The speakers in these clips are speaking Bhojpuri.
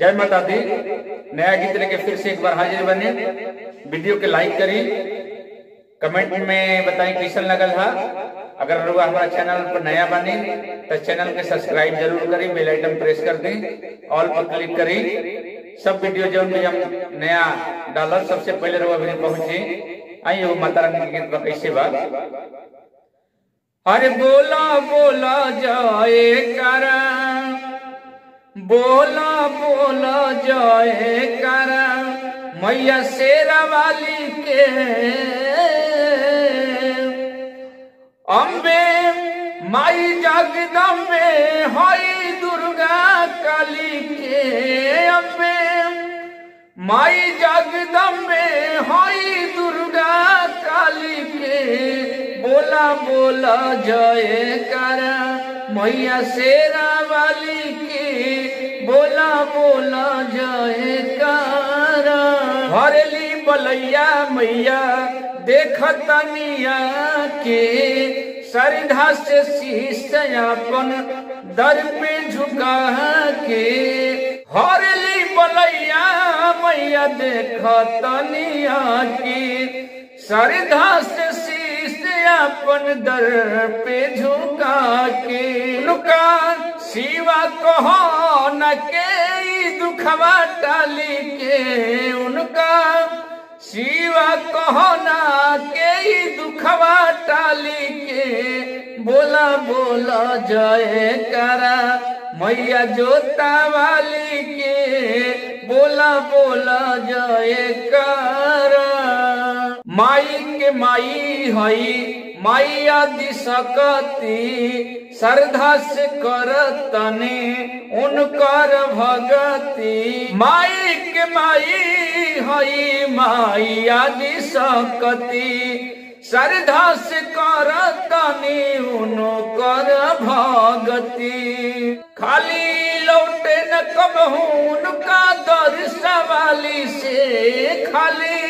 जय माता दी। नया गीत लेके फिर से एक बार हाजिर बने। वीडियो के लाइक करी, कमेंट में बताएं कैसन लगल है। अगर लोग हमारा चैनल पर नया बने तो चैनल के सब्सक्राइब जरूर करी, बेल आइकन प्रेस कर दें, ऑल पर क्लिक करी। सब वीडियो जो भी हम नया डालर सबसे पहले लोग अभी पहुंचे। आइए वो माता रानी के गीत कैसे बात। अरे बोला बोला जाए कर, बोला बोला जाए कर मैया शेरा वाली के। अम्बे माई जगदम्बे हई दुर्गा काली के। अम्बे माई जगदम्बे हई दुर्गा काली के। बोला बोला जय कर मैया शेरा वाली की। बोला बोला जय कर। हरेली बलैया मैया देखतनिया के। श्रद्धा से शीश अपन दर पे झुका के। हरेली बलैया मैया देखतनिया की। श्रद्धा से अपन दर पे झुका के। लुका शिवा कहो न के दुखवा टाली के। उनका शिवा कहो न के दुखवा टाली के। बोला बोला जय करा मैया जोता वाली के। बोला बोला जय करा। माई के माई हई माई आदि सकती। श्रद्धा से करतने उनकर भगती। माई के माई हई माई आदि सकती। श्रद्धा से करतने उनकर भगती। खाली लौटे न कबहू उनका दर्श वाली से। खाली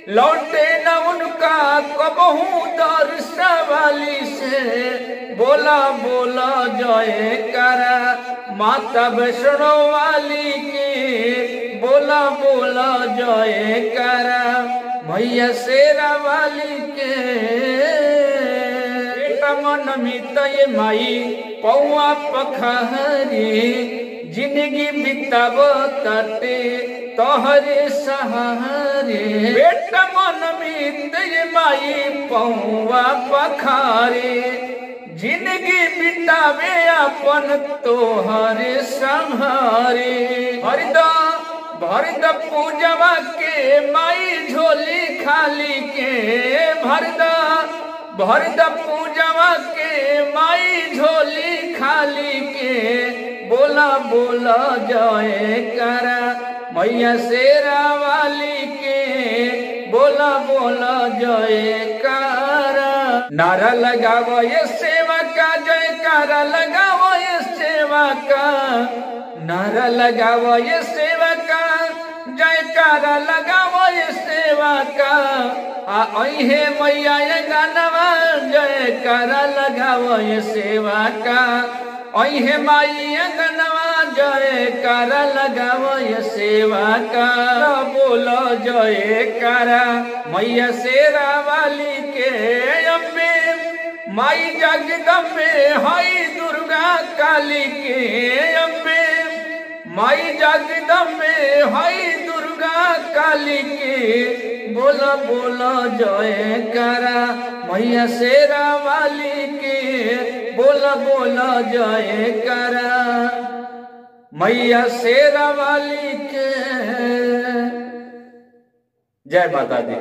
लौटे न उनका कबहू दर्श वाली से। बोला बोला जय कर माता वैष्णो वाली की। बोला बोला जय कर मैया शेरा वाली के। मन मित माई पौआ पखहरी। जिंदगी बिताब तटे तोहरे सहारे। बेटा मन मित माई पौआ पखारे। जिंदगी बितावे अपन तोहरे सहारे। हरदा भरद पूजवा के माई झोली खाली के। भरदा भरद पूजवा के माई झोली खाली के। बोला बोला जय कर मैया शेरा वाली के। बोला बोला जय कर। नारा लगाओ ये सेवा का जय कारा लगाओ ये सेवा का। नारा लगाओ ये सेवा का जय कारा लगाओ ये सेवा का। अहे मैया ये गानवा जय कारा लगाओ ये सेवा का। अहे माई गनवा जय कर लगाओ ये सेवा का। बोलो जय कर मैया शेरा वाली के। अम्बे माई जगदम्बे हई दुर्गा काली के। अम्बे माई जगदम्बे हई दुर्गा काली के। बोला बोला जय कर मैया शेरा वाली के। बोला बोला जय कर मैया शेरा वाली के। जय माता दी।